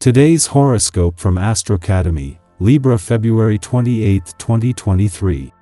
Today's horoscope from Astrocademy, Libra February 28, 2023.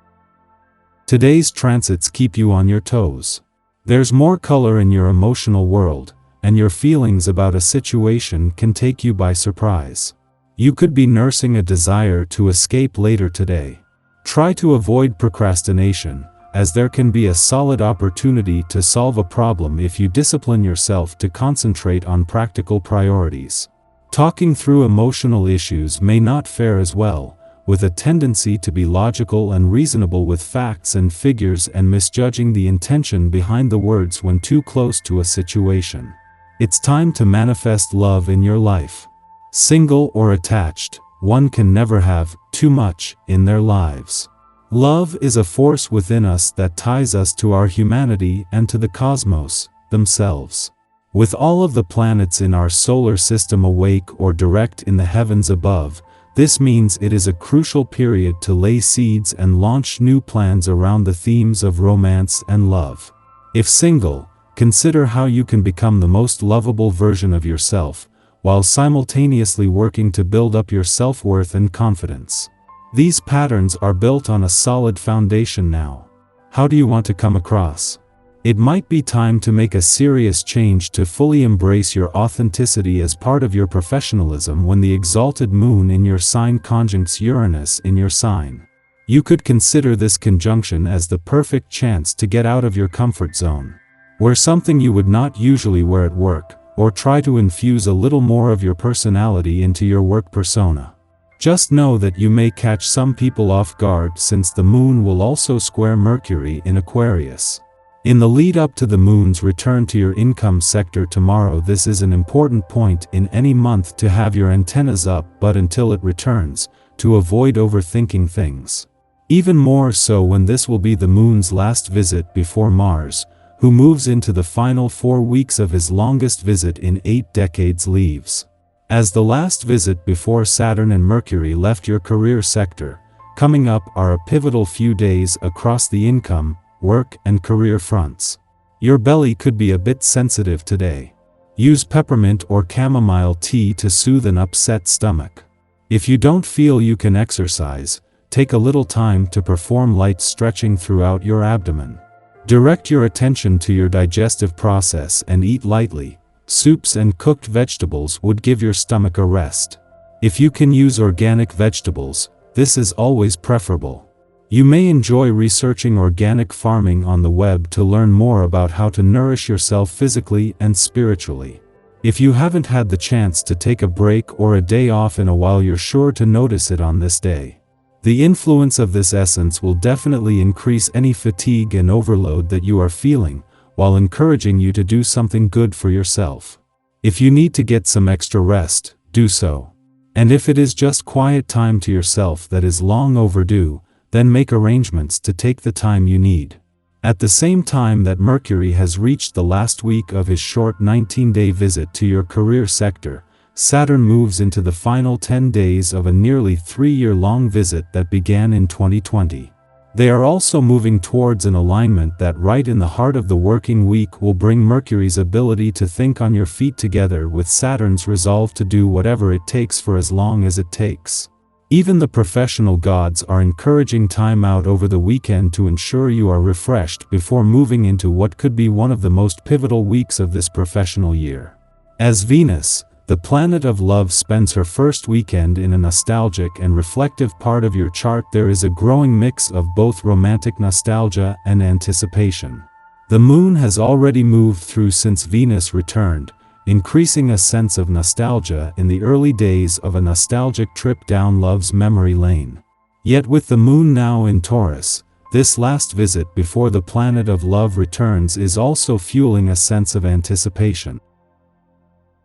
Today's transits keep you on your toes. There's more color in your emotional world, and your feelings about a situation can take you by surprise. You could be nursing a desire to escape later today. Try to avoid procrastination, as there can be a solid opportunity to solve a problem if you discipline yourself to concentrate on practical priorities. Talking through emotional issues may not fare as well, with a tendency to be logical and reasonable with facts and figures and misjudging the intention behind the words when too close to a situation. It's time to manifest love in your life. Single or attached, one can never have too much in their lives. Love is a force within us that ties us to our humanity and to the cosmos themselves. With all of the planets in our solar system awake or direct in the heavens above, this means it is a crucial period to lay seeds and launch new plans around the themes of romance and love. If single, consider how you can become the most lovable version of yourself, while simultaneously working to build up your self-worth and confidence. These patterns are built on a solid foundation now. How do you want to come across? It might be time to make a serious change to fully embrace your authenticity as part of your professionalism when the exalted moon in your sign conjuncts Uranus in your sign. You could consider this conjunction as the perfect chance to get out of your comfort zone. Wear something you would not usually wear at work, or try to infuse a little more of your personality into your work persona. Just know that you may catch some people off guard since the moon will also square Mercury in Aquarius. In the lead up to the moon's return to your income sector tomorrow, this is an important point in any month to have your antennas up, but until it returns, to avoid overthinking things. Even more so when this will be the moon's last visit before Mars, who moves into the final 4 weeks of his longest visit in 8 decades, leaves. As the last visit before Saturn and Mercury left your career sector, coming up are a pivotal few days across the income, work and career fronts. Your belly could be a bit sensitive today. Use peppermint or chamomile tea to soothe an upset stomach. If you don't feel you can exercise, take a little time to perform light stretching throughout your abdomen. Direct your attention to your digestive process and eat lightly. Soups and cooked vegetables would give your stomach a rest. If you can use organic vegetables, this is always preferable. You may enjoy researching organic farming on the web to learn more about how to nourish yourself physically and spiritually. If you haven't had the chance to take a break or a day off in a while, you're sure to notice it on this day. The influence of this essence will definitely increase any fatigue and overload that you are feeling, while encouraging you to do something good for yourself. If you need to get some extra rest, do so. And if it is just quiet time to yourself that is long overdue, then make arrangements to take the time you need. At the same time that Mercury has reached the last week of his short 19-day visit to your career sector, Saturn moves into the final 10 days of a nearly 3-year-long visit that began in 2020. They are also moving towards an alignment that right in the heart of the working week will bring Mercury's ability to think on your feet together with Saturn's resolve to do whatever it takes for as long as it takes. Even the professional gods are encouraging time out over the weekend to ensure you are refreshed before moving into what could be one of the most pivotal weeks of this professional year. As Venus, the planet of love, spends her first weekend in a nostalgic and reflective part of your chart, there is a growing mix of both romantic nostalgia and anticipation. The moon has already moved through since Venus returned, increasing a sense of nostalgia in the early days of a nostalgic trip down love's memory lane. Yet with the moon now in Taurus, this last visit before the planet of love returns is also fueling a sense of anticipation.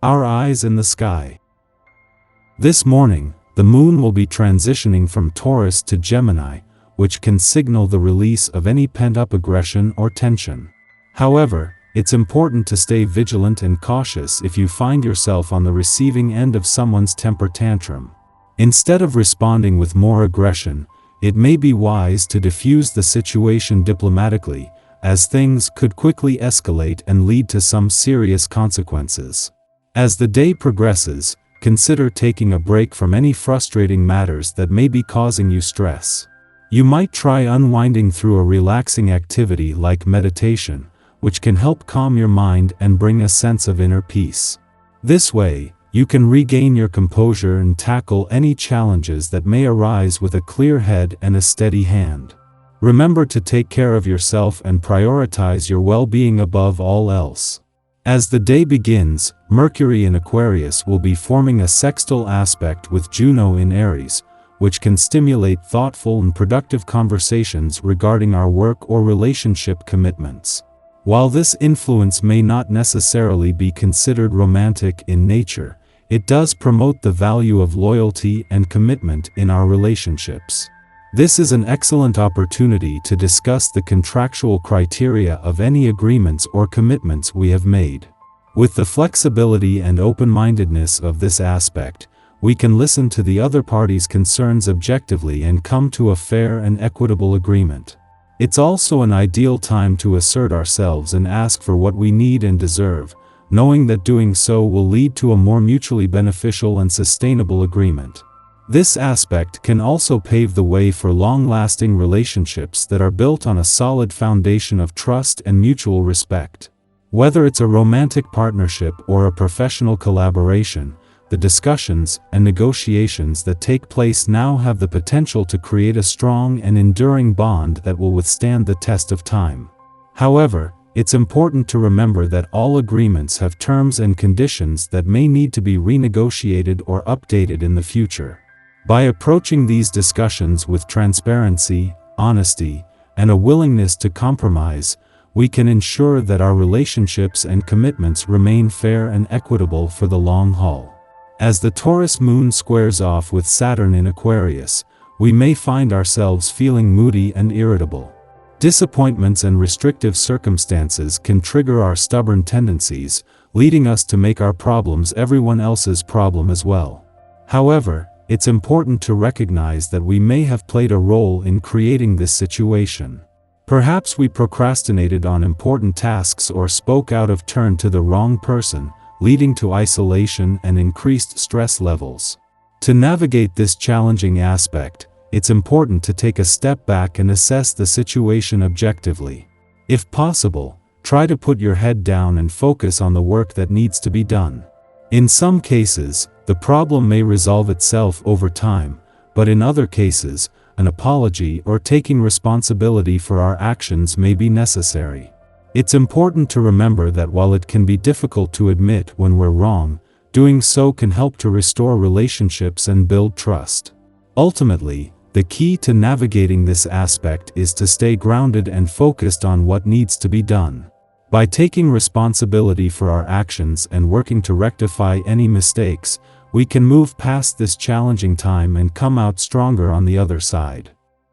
Our eyes in the sky. This morning, the moon will be transitioning from Taurus to Gemini, which can signal the release of any pent-up aggression or tension. However, it's important to stay vigilant and cautious if you find yourself on the receiving end of someone's temper tantrum. Instead of responding with more aggression, it may be wise to diffuse the situation diplomatically, as things could quickly escalate and lead to some serious consequences. As the day progresses, consider taking a break from any frustrating matters that may be causing you stress. You might try unwinding through a relaxing activity like meditation, which can help calm your mind and bring a sense of inner peace. This way, you can regain your composure and tackle any challenges that may arise with a clear head and a steady hand. Remember to take care of yourself and prioritize your well-being above all else. As the day begins, Mercury in Aquarius will be forming a sextile aspect with Juno in Aries, which can stimulate thoughtful and productive conversations regarding our work or relationship commitments. While this influence may not necessarily be considered romantic in nature, it does promote the value of loyalty and commitment in our relationships. This is an excellent opportunity to discuss the contractual criteria of any agreements or commitments we have made. With the flexibility and open-mindedness of this aspect, we can listen to the other party's concerns objectively and come to a fair and equitable agreement. It's also an ideal time to assert ourselves and ask for what we need and deserve, knowing that doing so will lead to a more mutually beneficial and sustainable agreement. This aspect can also pave the way for long-lasting relationships that are built on a solid foundation of trust and mutual respect. Whether it's a romantic partnership or a professional collaboration, the discussions and negotiations that take place now have the potential to create a strong and enduring bond that will withstand the test of time. However, it's important to remember that all agreements have terms and conditions that may need to be renegotiated or updated in the future. By approaching these discussions with transparency, honesty, and a willingness to compromise, we can ensure that our relationships and commitments remain fair and equitable for the long haul. As the Taurus moon squares off with Saturn in Aquarius, we may find ourselves feeling moody and irritable. Disappointments and restrictive circumstances can trigger our stubborn tendencies, leading us to make our problems everyone else's problem as well. However, it's important to recognize that we may have played a role in creating this situation. Perhaps we procrastinated on important tasks or spoke out of turn to the wrong person, leading to isolation and increased stress levels. To navigate this challenging aspect, it's important to take a step back and assess the situation objectively. If possible, try to put your head down and focus on the work that needs to be done. In some cases, the problem may resolve itself over time, but in other cases, an apology or taking responsibility for our actions may be necessary. It's important to remember that while it can be difficult to admit when we're wrong, doing so can help to restore relationships and build trust. Ultimately, the key to navigating this aspect is to stay grounded and focused on what needs to be done. By taking responsibility for our actions and working to rectify any mistakes, we can move past this challenging time and come out stronger on the other side.